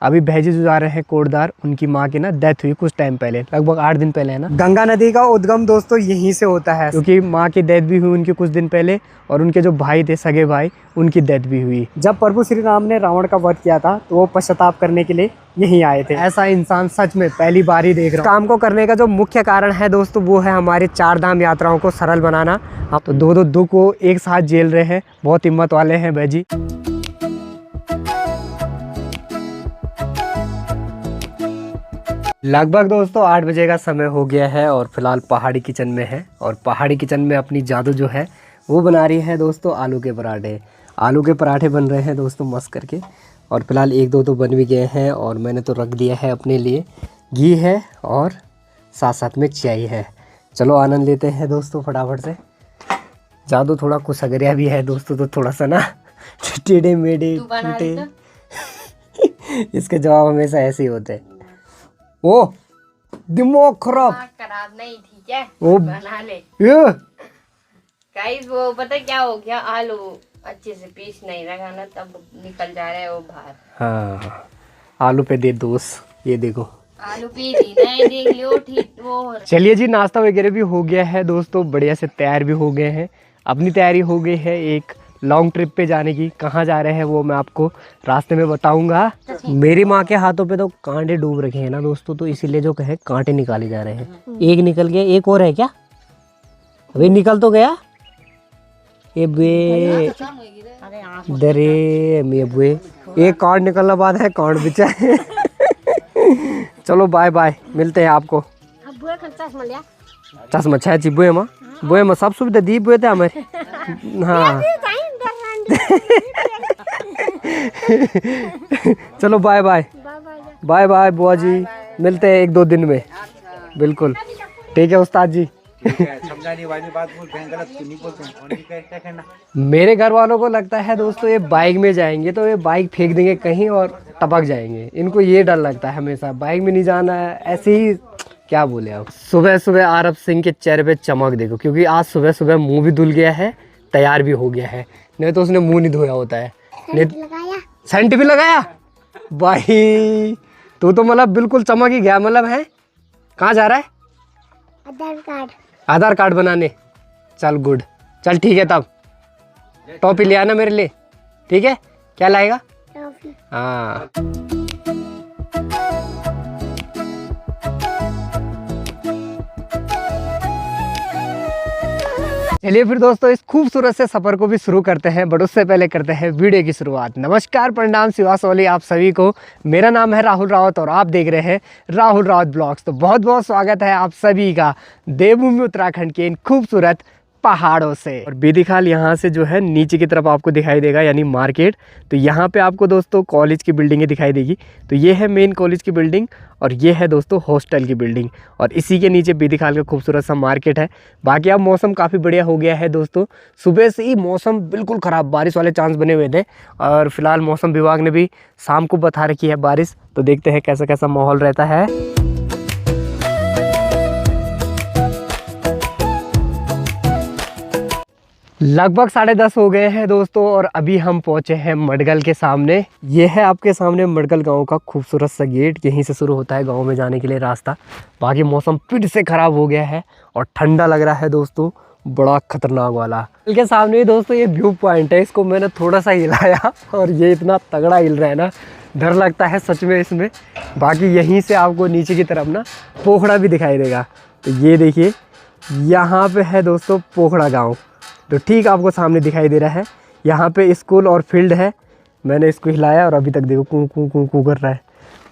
अभी भैजी जो जा रहे हैं कोटद्वार, उनकी माँ की ना डेथ हुई कुछ टाइम पहले, लगभग 8 दिन पहले है ना। गंगा नदी का उद्गम दोस्तों यहीं से होता है, क्योंकि माँ की डेथ भी हुई उनकी कुछ दिन पहले, और उनके जो भाई थे सगे भाई, उनकी डेथ भी हुई। जब प्रभु श्री राम ने रावण का वध किया था तो वो पश्चाताप करने के लिए यहीं आए थे। ऐसा इंसान सच में पहली बार ही देख रहा हूँ। काम को करने का जो मुख्य कारण है दोस्तों वो है हमारे 4 धाम यात्राओं को सरल बनाना। आप तो दो दुख को एक साथ झेल रहे हैं, बहुत हिम्मत वाले हैं भैजी। लगभग दोस्तों 8 बजे का समय हो गया है और फिलहाल पहाड़ी किचन में है, और पहाड़ी किचन में अपनी जादू जो है वो बना रही है दोस्तों आलू के पराठे। आलू के पराठे बन रहे हैं दोस्तों मस्त करके, और फिलहाल 1-2 तो बन भी गए हैं, और मैंने तो रख दिया है अपने लिए। घी है और साथ साथ में चाय है। चलो आनंद लेते हैं दोस्तों फटाफट से। जादू थोड़ा कुसगरिया भी है दोस्तों, तो थोड़ा सा ना टेढ़े मेढ़े टूटे इसके जवाब हमेशा ऐसे ही होते हैं। ओ दिमाग खराब नहीं, ठीक है वो बना ले। गाइस वो पता क्या हो गया, आलू अच्छे से पीस नहीं रखा ना, तब निकल जा रहा है वो बाहर। हाँ आलू पे दे दोस्त, ये देखो आलू पीस ही नहीं, देख लियो ठीक वो। चलिए जी, नाश्ता वगैरह भी हो गया है दोस्तों, बढ़िया से तैयार भी हो गए हैं। अपनी तैयारी हो गई है एक लॉन्ग ट्रिप पे जाने की। कहाँ जा रहे हैं वो मैं आपको रास्ते में बताऊंगा। मेरी माँ के हाथों पे तो कांटे डूब रखे हैं ना दोस्तों, तो इसीलिए जो कहे कांटे निकाले जा रहे हैं। एक निकल गया, एक और है क्या? अभी निकल तो गया ये बे दरे मे बुए, एक कांट निकलना बाद है कांट बिचा है। चलो बाय बाय, मिलते हैं आपको। चश्मा छा ची बुए माँ, बुए माँ सब सुविधा दी बुए थे हमारे। हाँ चलो बाय बाय बाय बाय बुआ जी, मिलते हैं 1-2 दिन में। बिल्कुल ठीक है उस्ताद जी। मेरे घर वालों को लगता है दोस्तों ये बाइक में जाएंगे तो ये बाइक फेंक देंगे कहीं और टपक जाएंगे, इनको ये डर लगता है हमेशा, बाइक में नहीं जाना है। ऐसे ही क्या बोले आप। सुबह सुबह आरब सिंह के चेहरे पे चमक देखो, क्योंकि आज सुबह सुबह मुंह भी धुल गया है, तैयार भी हो गया है, नहीं तो उसने मुंह नहीं धोया होता है। सेंट भी लगाया भाई, तू तो मतलब बिल्कुल चमक ही गया। मतलब है कहाँ जा रहा है? आधार कार्ड बनाने। चल गुड, चल ठीक है, तब टॉफी ले आना मेरे लिए, ठीक है? क्या लाएगा? हाँ चलिए फिर दोस्तों इस खूबसूरत से सफर को भी शुरू करते हैं, बट उससे पहले करते हैं वीडियो की शुरुआत। नमस्कार, प्रणाम, शिवासोली आप सभी को। मेरा नाम है राहुल रावत और आप देख रहे हैं राहुल रावत ब्लॉग्स। तो बहुत बहुत स्वागत है आप सभी का देवभूमि उत्तराखंड के इन खूबसूरत पहाड़ों से। और बेदीखाल यहाँ से जो है नीचे की तरफ आपको दिखाई देगा, यानी मार्केट। तो यहाँ पे आपको दोस्तों कॉलेज की बिल्डिंगें दिखाई देगी। तो ये है मेन कॉलेज की बिल्डिंग, और ये है दोस्तों हॉस्टल की बिल्डिंग, और इसी के नीचे बेदीखाल का खूबसूरत सा मार्केट है। बाकी अब मौसम काफ़ी बढ़िया हो गया है दोस्तों, सुबह से ही मौसम बिल्कुल ख़राब, बारिश वाले चांस बने हुए थे, और फिलहाल मौसम विभाग ने भी शाम को बता रखी है बारिश। तो देखते हैं कैसा कैसा माहौल रहता है। लगभग 10:30 हो गए हैं दोस्तों, और अभी हम पहुंचे हैं मडगल के सामने। ये है आपके सामने मडगल गांव का खूबसूरत सा गेट, यहीं से शुरू होता है गांव में जाने के लिए रास्ता। बाकी मौसम फिर से ख़राब हो गया है और ठंडा लग रहा है दोस्तों, बड़ा खतरनाक वाला। के सामने ही दोस्तों ये व्यू पॉइंट है, इसको मैंने थोड़ा सा हिलाया और ये इतना तगड़ा हिल रहा है ना, डर लगता है सच में इसमें। बाकी यहीं से आपको नीचे की तरफ ना पोखड़ा भी दिखाई देगा। तो ये देखिए यहाँ पे है दोस्तों पोखड़ा गाँव, तो ठीक आपको सामने दिखाई दे रहा है। यहाँ पे स्कूल और फील्ड है। मैंने इसको हिलाया और अभी तक देखो कूं कूं कूं कूं कर रहा है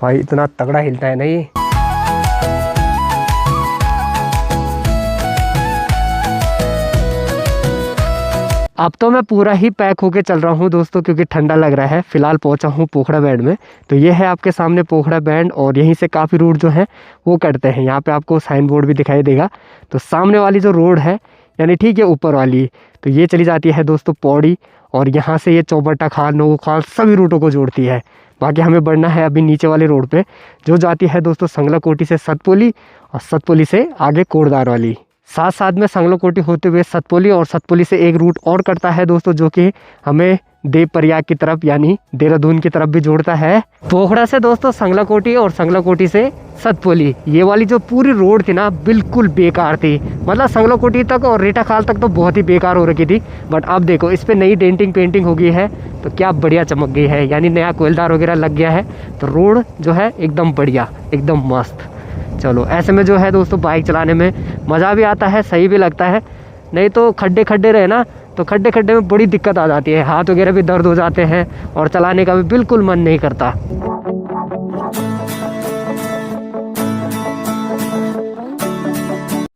भाई, इतना तगड़ा हिलता है ना ये। अब तो मैं पूरा ही पैक होके चल रहा हूँ दोस्तों, क्योंकि ठंडा लग रहा है। फिलहाल पहुँचा हूँ पोखड़ा बैंड में। तो ये है आपके सामने पोखड़ा बैंड, और यहीं से काफ़ी रूट जो है वो कटते हैं। यहाँ पे आपको साइन बोर्ड भी दिखाई देगा। तो सामने वाली जो रोड है, यानी ठीक है ऊपर वाली, तो ये चली जाती है दोस्तों पौड़ी, और यहाँ से ये चौबट्टा खाल, नोगो खाल सभी रूटों को जोड़ती है। बाकी हमें बढ़ना है अभी नीचे वाले रोड पे, जो जाती है दोस्तों संगला कोटी से सतपुली, और सतपुली से आगे कोटद्वार वाली। साथ साथ में संगला कोटी होते हुए सतपुली, और सतपुली से एक रूट और कटता है दोस्तों, जो कि हमें देवप्रयाग की तरफ यानी देहरादून की तरफ भी जोड़ता है। पोखड़ा से दोस्तों संगलाकोटी और संगलाकोटी से सतपुली, ये वाली जो पूरी रोड थी ना बिल्कुल बेकार थी। मतलब संगलाकोटी तक और रेटा खाल तक तो बहुत ही बेकार हो रखी थी, बट अब देखो इस पे नई डेंटिंग पेंटिंग हो गई है तो क्या बढ़िया चमक गई है, यानी नया कोयलदार वगैरह लग गया है तो रोड जो है एकदम बढ़िया, एकदम मस्त। चलो ऐसे में जो है दोस्तों बाइक चलाने में मज़ा भी आता है, सही भी लगता है। नहीं तो खड्डे खड्डे रहे ना तो खड्डे खड्डे में बड़ी दिक्कत आ जाती है, हाथ वगैरह भी दर्द हो जाते हैं और चलाने का भी बिल्कुल मन नहीं करता।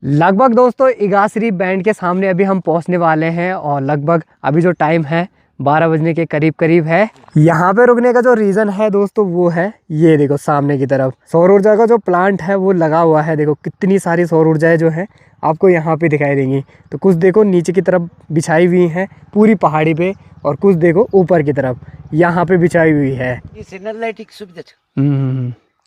लगभग दोस्तों इगासरी बैंड के सामने अभी हम पहुंचने वाले हैं और लगभग अभी जो टाइम है 12 बजने के करीब करीब है। यहाँ पे रुकने का जो रीज़न है दोस्तों वो है ये देखो सामने की तरफ सौर ऊर्जा का जो प्लांट है वो लगा हुआ है। देखो कितनी सारी सौर ऊर्जाएं जो है आपको यहाँ पे दिखाई देंगी। तो कुछ देखो नीचे की तरफ बिछाई हुई हैं पूरी पहाड़ी पे और कुछ देखो ऊपर की तरफ यहाँ पे बिछाई हुई है।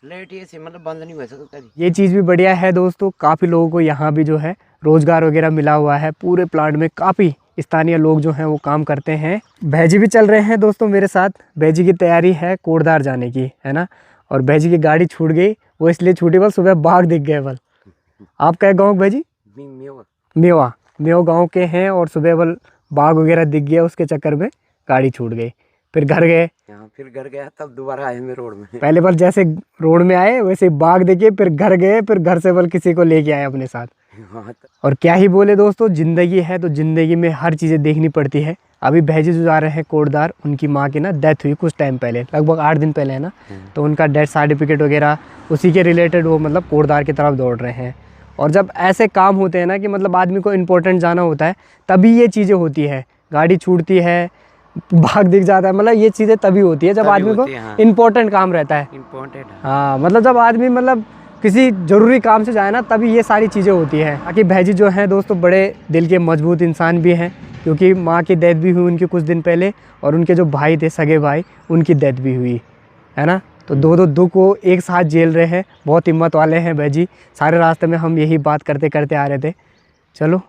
लाइट ये मतलब बंद नहीं हुआ कभी। ये चीज़ भी बढ़िया है दोस्तों, काफ़ी लोगों को यहाँ भी जो है रोजगार वगैरह मिला हुआ है। पूरे प्लांट में काफ़ी स्थानीय लोग जो हैं वो काम करते हैं। भैजी भी चल रहे हैं दोस्तों मेरे साथ। भैजी की तैयारी है कोटद्वार जाने की, है ना। और भैजी की गाड़ी छूट गई, वो इसलिए छूटी बल सुबह बाघ दिख गए बल। आप क्या गाँव भैजी? मेवा मेवा गाँव के हैं और सुबह बल बाघ वगैरह दिख गया, उसके चक्कर में गाड़ी छूट गई। फिर घर गए, फिर घर गया तब दोबारा आए मैं रोड में। पहले बल जैसे रोड में आए वैसे बाघ देखे, फिर घर गए, फिर घर से बल किसी को लेके आए अपने साथ। और क्या ही बोले दोस्तों, जिंदगी है तो जिंदगी में हर चीज़ें देखनी पड़ती है। अभी भैजी जो जा रहे हैं कोटद्वार, उनकी माँ की ना डेथ हुई कुछ टाइम पहले, लगभग 8 दिन पहले, है ना। तो उनका डेथ सर्टिफिकेट वगैरह उसी के रिलेटेड वो मतलब कोटद्वार की तरफ दौड़ रहे हैं। और जब ऐसे काम होते हैं ना कि मतलब आदमी को इम्पोर्टेंट जाना होता है तभी ये चीज़ें होती है। गाड़ी छूटती है, भाग दिख जाता है, मतलब ये चीज़ें तभी होती है जब आदमी को इम्पोर्टेंट काम रहता है। हाँ, मतलब जब आदमी मतलब किसी ज़रूरी काम से जाए ना तभी ये सारी चीज़ें होती हैं। बाकी भैजी जो हैं दोस्तों बड़े दिल के मजबूत इंसान भी हैं, क्योंकि माँ की डेथ भी हुई उनकी कुछ दिन पहले और उनके जो भाई थे सगे भाई, उनकी डेथ भी हुई, है ना। तो दो दुख को एक साथ झेल रहे हैं। बहुत हिम्मत वाले हैं भैजी। सारे रास्ते में हम यही बात करते करते आ रहे थे। चलो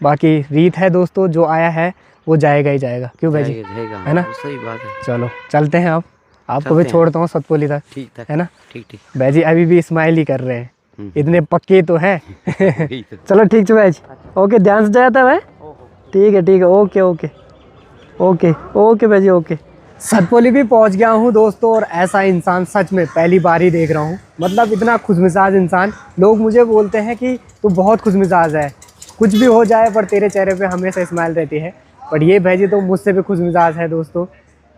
बाकी रीत है दोस्तों, जो आया है वो जाएगा ही जाएगा, क्यों भैजी, है ना। सही बात है। चलो चलते हैं अब, आपको भी छोड़ता हूँ सतपुली तक, ठीक है ना। ठीक भैजी अभी भी स्माइल ही कर रहे हैं, इतने पक्के तो हैं। चलो ठीक है भैजी, ओके, ध्यान से जाता है। ठीक है, ओके ओके ओके ओके भैजी, ओके। सतपुली भी पहुंच गया हूं दोस्तों, और ऐसा इंसान सच में पहली बार ही देख रहा हूं। मतलब इतना खुशमिजाज इंसान। लोग मुझे बोलते हैं कि तू बहुत खुशमिजाज है, कुछ भी हो जाए पर तेरे चेहरे पे हमेशा स्माइल रहती है। बट ये भैजी तो मुझसे भी खुशमिजाज है दोस्तों।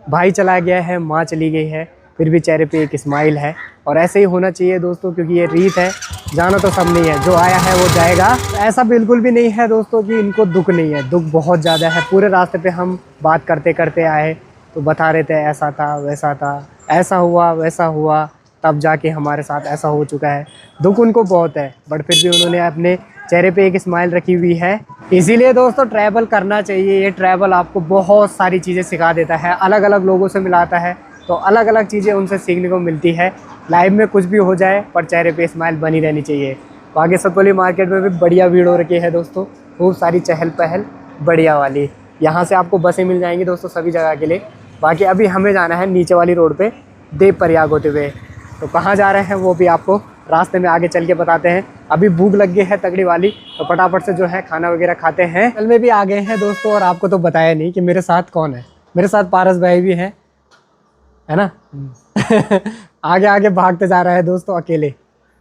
भाई चला गया है, माँ चली गई है, फिर भी चेहरे पे एक स्माइल है। और ऐसे ही होना चाहिए दोस्तों, क्योंकि ये रीत है। जाना तो सब नहीं है, जो आया है वो जाएगा। ऐसा बिल्कुल भी नहीं है दोस्तों कि इनको दुख नहीं है, दुख बहुत ज़्यादा है। पूरे रास्ते पे हम बात करते करते आए तो बता रहे थे ऐसा था वैसा था, ऐसा हुआ वैसा हुआ, तब जाके हमारे साथ ऐसा हो चुका है। दुख उनको बहुत है, बट फिर भी उन्होंने अपने चेहरे पे एक स्माइल रखी हुई है। इसीलिए दोस्तों ट्रैवल करना चाहिए। ये ट्रैवल आपको बहुत सारी चीज़ें सिखा देता है, अलग अलग लोगों से मिलाता है, तो अलग अलग चीज़ें उनसे सीखने को मिलती है। लाइफ में कुछ भी हो जाए पर चेहरे पे स्माइल बनी रहनी चाहिए। बाकी सतपुली मार्केट में भी बढ़िया भीड़ हो रखी है दोस्तों, खूब सारी चहल पहल बढ़िया वाली। यहाँ से आपको बसें मिल जाएंगी दोस्तों सभी जगह के लिए। बाकी अभी हमें जाना है नीचे वाली रोड पे देवप्रयाग होते हुए। तो कहाँ जा रहे हैं वो भी आपको रास्ते में आगे चल के बताते हैं। अभी भूख लग गई है तगड़ी वाली, तो फटाफट से जो है खाना वगैरह खाते हैं। कल में भी आ गए हैं दोस्तों, और आपको तो बताया नहीं कि मेरे साथ कौन है। मेरे साथ पारस भाई भी हैं, है ना। आगे आगे भागते जा रहा है दोस्तों अकेले।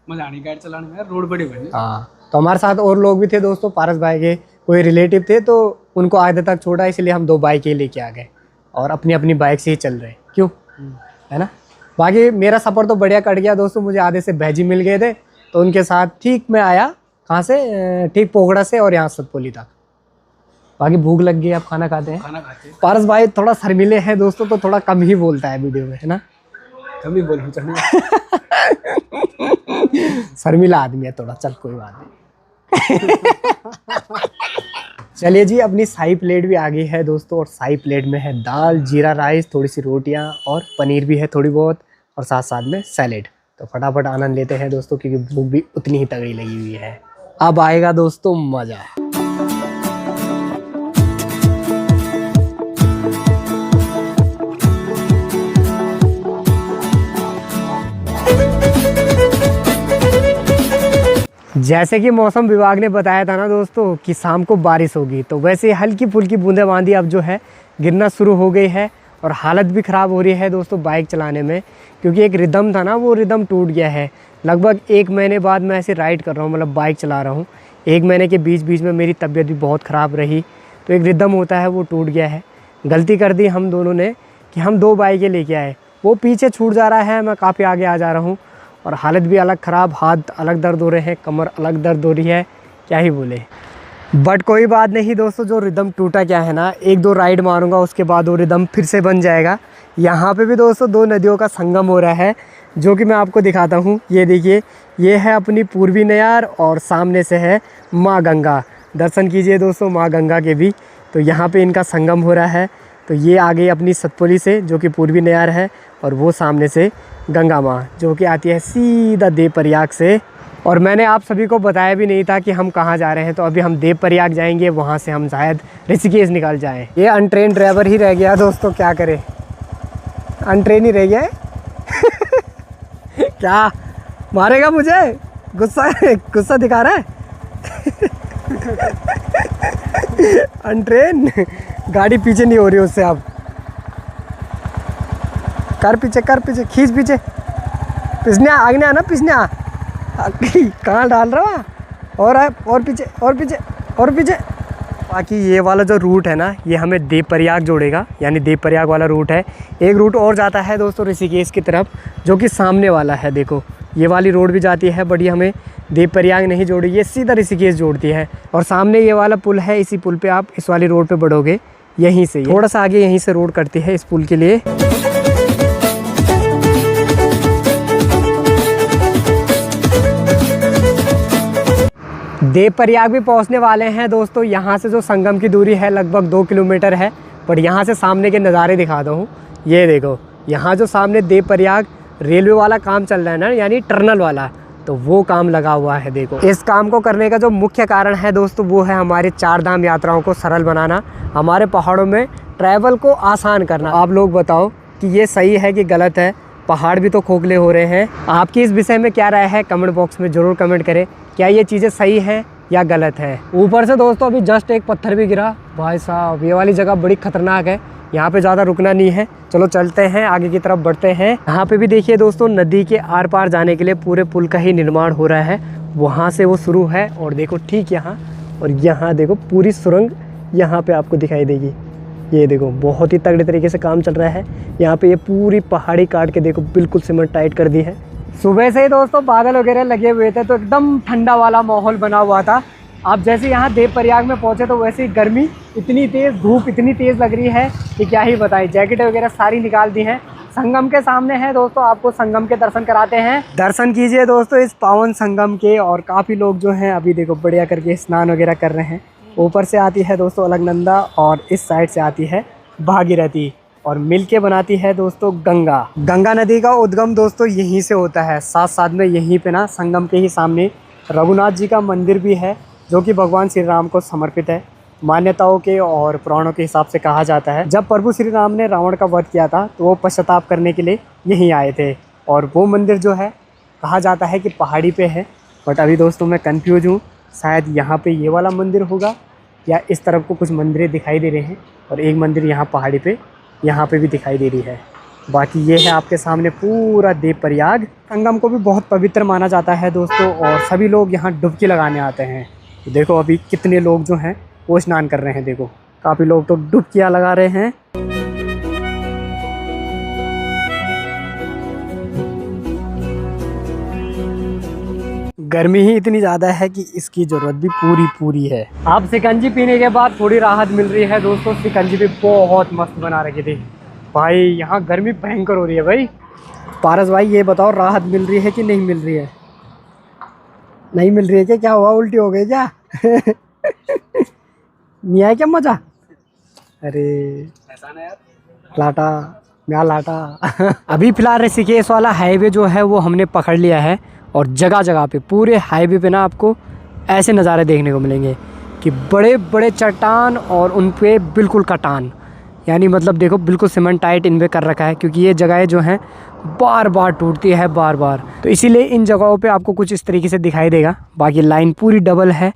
मजा नहीं गाड़ी चलाने में, रोड बड़ी बनी। हाँ, तो हमारे साथ और लोग भी थे दोस्तों। पारस भाई के कोई रिलेटिव थे तो उनको आधे तक छोड़ा, इसलिए हम 2 बाइक ही लेके आ गए और अपनी अपनी बाइक से ही चल रहे हैं, क्यों, है ना। बाकी मेरा सफ़र तो बढ़िया कट गया दोस्तों। मुझे आधे से भैजी मिल गए थे, तो उनके साथ ठीक मैं आया, कहाँ से, ठीक पोखड़ा से, और यहाँ सतपुली तक। बाकी भूख लग गई, अब खाना खाते हैं। पारस भाई थोड़ा शर्मिले हैं दोस्तों, तो थोड़ा कम ही बोलता है वीडियो में, है ना। कम ही बोलूँ चाहिए। शर्मिला आदमी है थोड़ा, चल कोई बात नहीं। चलिए जी, अपनी शाही प्लेट भी आ गई है दोस्तों, और शाही प्लेट में है दाल, जीरा राइस, थोड़ी सी रोटियां और पनीर भी है थोड़ी बहुत, और साथ साथ में सैलेड। तो फटाफट आनंद लेते हैं दोस्तों, क्योंकि भूख भी उतनी ही तगड़ी लगी हुई है। अब आएगा दोस्तों मज़ा। जैसे कि मौसम विभाग ने बताया था ना दोस्तों कि शाम को बारिश होगी, तो वैसे हल्की फुल्की बूंदाबांदी अब जो है गिरना शुरू हो गई है और हालत भी ख़राब हो रही है दोस्तों बाइक चलाने में, क्योंकि एक रिदम था ना वो रिदम टूट गया है। लगभग 1 महीने बाद मैं ऐसे राइड कर रहा हूँ, मतलब बाइक चला रहा हूँ। 1 महीने के बीच बीच में मेरी तबीयत भी बहुत ख़राब रही, तो एक रिदम होता है वो टूट गया है। गलती कर दी हम दोनों ने कि हम 2 बाइकें लेके आए, वो पीछे छूट जा रहा है, मैं काफ़ी आगे आ जा रहा हूँ और हालत भी अलग ख़राब, हाथ अलग दर्द हो रहे हैं, कमर अलग दर्द हो रही है, क्या ही बोले। बट कोई बात नहीं दोस्तों, जो रिदम टूटा क्या है ना, 1-2 राइड मारूंगा उसके बाद वो रिदम फिर से बन जाएगा। यहाँ पे भी दोस्तों 2 नदियों का संगम हो रहा है, जो कि मैं आपको दिखाता हूँ। ये देखिए, ये है अपनी पूर्वी नयार और सामने से है माँ गंगा। दर्शन कीजिए दोस्तों माँ गंगा के भी। तो यहाँ पे इनका संगम हो रहा है। तो ये आ गई अपनी सतपुली से, जो कि पूर्वी नयार है, और वो सामने से गंगा माँ, जो कि आती है सीधा देवप्रयाग से। और मैंने आप सभी को बताया भी नहीं था कि हम कहाँ जा रहे हैं। तो अभी हम देवप्रयाग जाएंगे, वहाँ से हम शायद ऋषिकेश निकल जाएं। ये अनट्रेन ड्राइवर ही रह गया दोस्तों, क्या करें, अनट्रेन ही रह गया है। क्या मारेगा मुझे, गुस्सा दिखा रहा है। अनट्रेन गाड़ी पीछे नहीं हो रही उससे। अब कर पीछे, खींच पीछे, पिछने आगे आना, पिछने आ। कहाँ डाल रहा, और पीछे। बाकी ये वाला जो रूट है ना, ये हमें देवप्रयाग जोड़ेगा, यानी देवप्रयाग वाला रूट है। एक रूट और जाता है दोस्तों ऋषिकेश की तरफ, जो कि सामने वाला है। देखो ये वाली रोड भी जाती है, बट ये हमें देवप्रयाग नहीं जोड़ी, ये सीधा ऋषिकेश जोड़ती है। और सामने ये वाला पुल है, इसी पुल पे आप इस वाली रोड पे बढ़ोगे, यहीं से थोड़ा सा आगे यहीं से रोड करती है इस पुल के लिए। देवप्रयाग भी पहुंचने वाले हैं दोस्तों। यहाँ से जो संगम की दूरी है लगभग 2 किलोमीटर है, पर यहाँ से सामने के नज़ारे दिखाता हूँ। ये देखो, यहाँ जो सामने देवप्रयाग रेलवे वाला काम चल रहा है ना, यानी टनल वाला, तो वो काम लगा हुआ है। देखो, इस काम को करने का जो मुख्य कारण है दोस्तों, वो है हमारे 4 धाम यात्राओं को सरल बनाना, हमारे पहाड़ों में ट्रैवल को आसान करना। आप लोग बताओ कि ये सही है कि गलत है। पहाड़ भी तो खोखले हो रहे हैं। आपकी इस विषय में क्या राय है, कमेंट बॉक्स में ज़रूर कमेंट करें। क्या ये चीज़ें सही हैं या गलत है। ऊपर से दोस्तों अभी जस्ट एक पत्थर भी गिरा। भाई साहब, ये वाली जगह बड़ी खतरनाक है, यहाँ पे ज़्यादा रुकना नहीं है। चलो चलते हैं, आगे की तरफ बढ़ते हैं। यहाँ पे भी देखिए दोस्तों, नदी के आर पार जाने के लिए पूरे पुल का ही निर्माण हो रहा है। वहाँ से वो शुरू है और देखो ठीक यहाँ, और यहाँ देखो पूरी सुरंग यहाँ पे आपको दिखाई देगी। ये देखो बहुत ही तगड़े तरीके से काम चल रहा है यहाँ पे। ये पूरी पहाड़ी काट के देखो बिल्कुल सीमेंट टाइट कर दी है। सुबह से ही दोस्तों बादल वगैरह लगे हुए थे, तो एकदम ठंडा वाला माहौल बना हुआ था। आप जैसे यहाँ देवप्रयाग में पहुँचे तो वैसे ही गर्मी इतनी तेज़, धूप इतनी तेज़ लग रही है कि क्या ही बताएं। जैकेट वगैरह सारी निकाल दी हैं। संगम के सामने है दोस्तों, आपको संगम के दर्शन कराते हैं। दर्शन कीजिए दोस्तों इस पावन संगम के। और काफ़ी लोग जो हैं अभी देखो बढ़िया करके स्नान वगैरह कर रहे हैं। ऊपर से आती है दोस्तों अलकनंदा और इस साइड से आती है भागीरथी, और मिलके बनाती है दोस्तों गंगा। गंगा नदी का उद्गम दोस्तों यहीं से होता है। साथ साथ में यहीं पे ना संगम के ही सामने रघुनाथ जी का मंदिर भी है, जो कि भगवान श्री राम को समर्पित है। मान्यताओं के और पुराणों के हिसाब से कहा जाता है, जब प्रभु श्री राम ने रावण का वध किया था तो वो पश्चाताप करने के लिए यहीं आए थे। और वो मंदिर जो है कहा जाता है कि पहाड़ी पे है, बट अभी दोस्तों मैं कंफ्यूज हूँ। शायद यहाँ पे ये वाला मंदिर होगा या इस तरफ को कुछ मंदिरें दिखाई दे रहे हैं, और एक मंदिर यहाँ पहाड़ी पे यहाँ पे भी दिखाई दे रही है। बाकी ये है आपके सामने पूरा देवप्रयाग। संगम को भी बहुत पवित्र माना जाता है दोस्तों, और सभी लोग यहाँ डुबकी लगाने आते हैं। तो देखो अभी कितने लोग जो हैं वो स्नान कर रहे हैं। देखो काफ़ी लोग तो डुबकियाँ लगा रहे हैं। गर्मी ही इतनी ज़्यादा है कि इसकी ज़रूरत भी पूरी है। आप शिकंजी पीने के बाद थोड़ी राहत मिल रही है दोस्तों। शिकंजी भी बहुत मस्त बना रखी थी भाई। यहाँ गर्मी भयंकर हो रही है भाई। पारस भाई ये बताओ, राहत मिल रही है कि नहीं मिल रही है? नहीं मिल रही है क्या हुआ, उल्टी हो गई क्या? नहीं आया क्या मज़ा? अरे लाटा मैं लाटा। अभी फिलहाल ऋषिकेश वाला हाईवे जो है वो हमने पकड़ लिया है, और जगह जगह पे पूरे हाईवे पे ना आपको ऐसे नज़ारे देखने को मिलेंगे कि बड़े बड़े चट्टान और उन पे बिल्कुल कटान, यानी मतलब देखो बिल्कुल सीमेंट टाइट इन पे कर रखा है, क्योंकि ये जगहें जो हैं बार बार टूटती है, बार बार। तो इसीलिए इन जगहों पे आपको कुछ इस तरीके से दिखाई देगा, बाकी लाइन पूरी डबल है।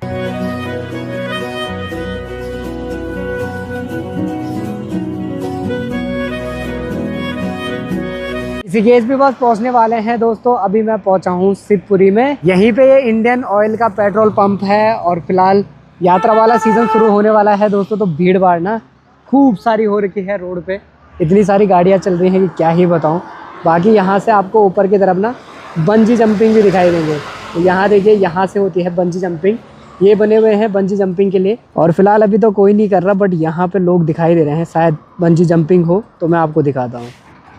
ऋषिकेश भी बस पहुंचने वाले हैं दोस्तों। अभी मैं पहुंचा हूं शिवपुरी में। यहीं पे ये इंडियन ऑयल का पेट्रोल पंप है और फिलहाल यात्रा वाला सीज़न शुरू होने वाला है दोस्तों। तो भीड़ भाड़ ना खूब सारी हो रखी है रोड पे, इतनी सारी गाड़ियां चल रही हैं कि क्या ही बताऊं। बाकी यहाँ से आपको ऊपर की तरफ ना बंजी जंपिंग भी दिखाई देंगे। तो यहाँ देखिए, यहाँ से होती है बंजी जंपिंग। ये बने हुए हैं बंजी जंपिंग के लिए, और फिलहाल अभी तो कोई नहीं कर रहा, बट यहाँ पे लोग दिखाई दे रहे हैं। शायद बंजी जंपिंग हो तो मैं आपको दिखाता हूँ।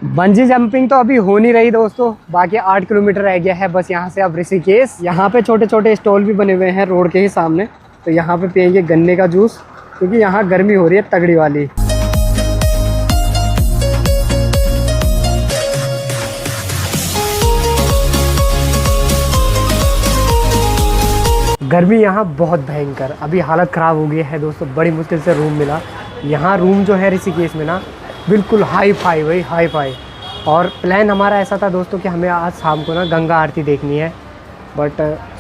बंजी जंपिंग तो अभी हो नहीं रही दोस्तों, बाकी 8 किलोमीटर रह गया है बस यहाँ से अब ऋषिकेश। यहाँ पे छोटे छोटे स्टॉल भी बने हुए हैं रोड के ही सामने। तो यहाँ पे पियेंगे गन्ने का जूस, क्योंकि यहाँ गर्मी हो रही है तगड़ी वाली। गर्मी यहाँ बहुत भयंकर, अभी हालत ख़राब हो गई है दोस्तों। बड़ी मुश्किल से रूम मिला। यहाँ रूम जो है ऋषिकेश में ना बिल्कुल हाई फाई, वही हाई फाई। और प्लान हमारा ऐसा था दोस्तों कि हमें आज शाम को ना गंगा आरती देखनी है, बट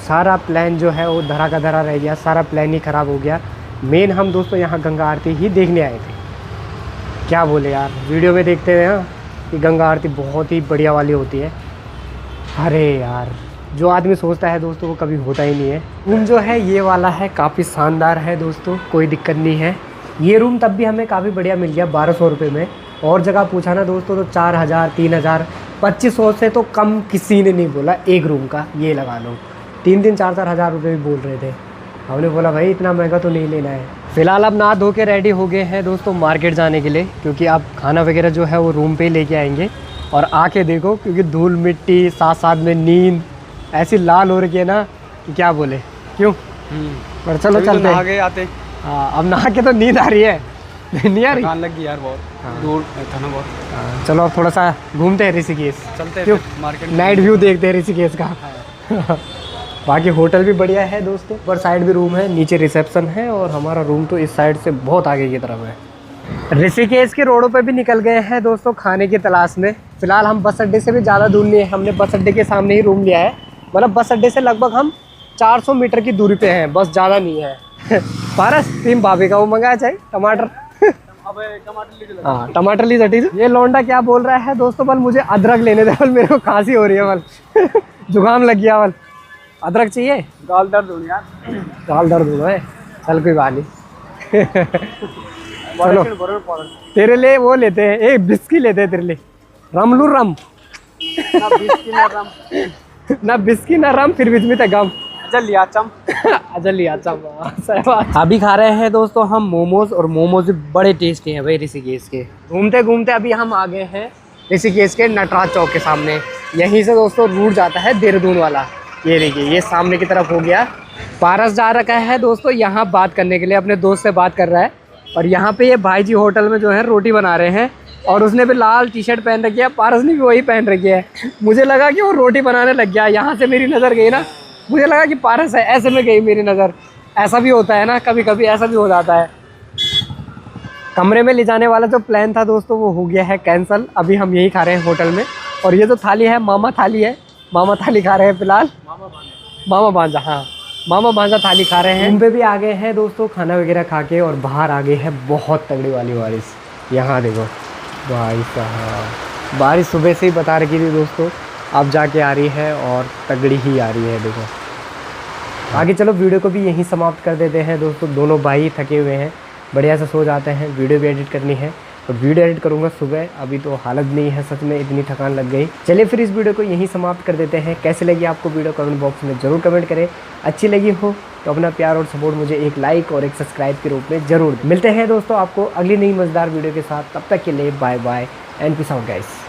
सारा प्लान जो है वो धरा का धरा रह गया, सारा प्लान ही ख़राब हो गया। मेन हम दोस्तों यहाँ गंगा आरती ही देखने आए थे। क्या बोले यार, वीडियो में देखते हुए ना कि गंगा आरती बहुत ही बढ़िया वाली होती है। अरे यार, जो आदमी सोचता है दोस्तों वो कभी होता ही नहीं है। रूम जो है ये वाला है, काफ़ी शानदार है दोस्तों, कोई दिक्कत नहीं है। ये रूम तब भी हमें काफ़ी बढ़िया मिल गया 1200 रुपये में। और जगह पूछा ना दोस्तों तो 4000, 3000, 2500 से तो कम किसी ने नहीं बोला एक रूम का। ये लगा लो 3-3, 4-4 हज़ार रुपये भी बोल रहे थे। हमने बोला भाई इतना महंगा तो नहीं लेना है। फ़िलहाल अब नहा धो के रेडी हो गए हैं दोस्तों मार्केट जाने के लिए, क्योंकि अब खाना वगैरह जो है वो रूम पे ही लेके आएंगे। और आके देखो, क्योंकि धूल मिट्टी साथ साथ में नींद ऐसी लाल हो रही है ना कि क्या बोले। क्यों पर चलो चलते आगे आते। हाँ, अब नहा के तो नींद आ रही है। नहीं आ रही, थकान लग गई यार बहुत। हाँ। दूर था ना बहुत। चलो अब थोड़ा सा घूमते हैं ऋषिकेश, चलते क्यों हैं मार्केट, नाइट व्यू देखते हैं ऋषिकेश का। बाकी होटल भी बढ़िया है दोस्तों, ऊपर साइड भी रूम है, नीचे रिसेप्शन है, और हमारा रूम तो इस साइड से बहुत आगे की तरफ है। ऋषिकेश के रोडों पे भी निकल गए हैं दोस्तों खाने की तलाश में। फिलहाल हम बस अड्डे से भी ज़्यादा दूर नहीं है, हमने बस अड्डे के सामने ही रूम लिया है। मतलब बस अड्डे से लगभग हम 400 मीटर की दूरी पे हैं, बस ज़्यादा नहीं है। पारस टीम भाभी का वो मंगाया चाहिए टमाटर। हाँ टमाटर ली जटी। ये लौंडा क्या बोल रहा है दोस्तों, बल मुझे अदरक लेने दे, बल मेरे को खांसी हो रही है, बल जुकाम लग गया, बल अदरक चाहिए। गाल दर्द हो यार, गाल दर्द हो गए। चल कोई बात नहीं। चलो तेरे लिए वो लेते हैं, एक बिस्की लेते हैं तेरे लिए, रम लू रम। ना बिस्की ना रम, फिर बीच में तक गम। अभी खा रहे हैं दोस्तों हम मोमोज, और मोमोज भी बड़े टेस्टी हैं भाई ऋषिकेश के। घूमते घूमते अभी हम आ गए हैं ऋषिकेश के नटराज चौक के सामने। यहीं से दोस्तों रूट जाता है देहरादून वाला। ये देखिए, ये सामने की तरफ हो गया। पारस जा रखा है दोस्तों यहाँ बात करने के लिए, अपने दोस्त से बात कर रहा है। और यहाँ पे ये भाई जी होटल में जो है रोटी बना रहे हैं, और उसने भी लाल टी शर्ट पहन रखी है, पारस ने भी वही पहन रखी है। मुझे लगा कि वो रोटी बनाने लग गया, यहाँ से मेरी नज़र गई ना, मुझे लगा कि पारस है, ऐसे में गई मेरी नज़र। ऐसा भी होता है ना, कभी कभी ऐसा भी हो जाता है। कमरे में ले जाने वाला जो प्लान था दोस्तों वो हो गया है कैंसिल। अभी हम यही खा रहे हैं होटल में। और ये जो थाली है मामा थाली है, मामा थाली खा रहे हैं फिलहाल। मामा भांजा, हाँ मामा भांजा थाली खा रहे हैं। रूम पे भी आ गए हैं दोस्तों खाना वगैरह खा के, और बाहर आ गए हैं बहुत तगड़ी वाली बारिश। यहाँ देखो भाई साहब, बारिश सुबह से ही बता रखी थी दोस्तों, अब जाके आ रही है और तगड़ी ही आ रही है। देखो आगे चलो वीडियो को भी यहीं समाप्त कर देते हैं दोस्तों। दोनों भाई थके हुए हैं, बढ़िया से सो जाते हैं। वीडियो भी एडिट करनी है, और वीडियो एडिट करूँगा सुबह, अभी तो हालत नहीं है सच में, इतनी थकान लग गई। चलिए फिर इस वीडियो को यहीं समाप्त कर देते हैं। कैसे लगी आपको वीडियो कमेंट बॉक्स में ज़रूर कमेंट करें। अच्छी लगी हो तो अपना प्यार और सपोर्ट मुझे एक लाइक और एक सब्सक्राइब के रूप में ज़रूर। मिलते हैं दोस्तों आपको अगली नई मज़ेदार वीडियो के साथ, तब तक के लिए bye bye and peace out guys.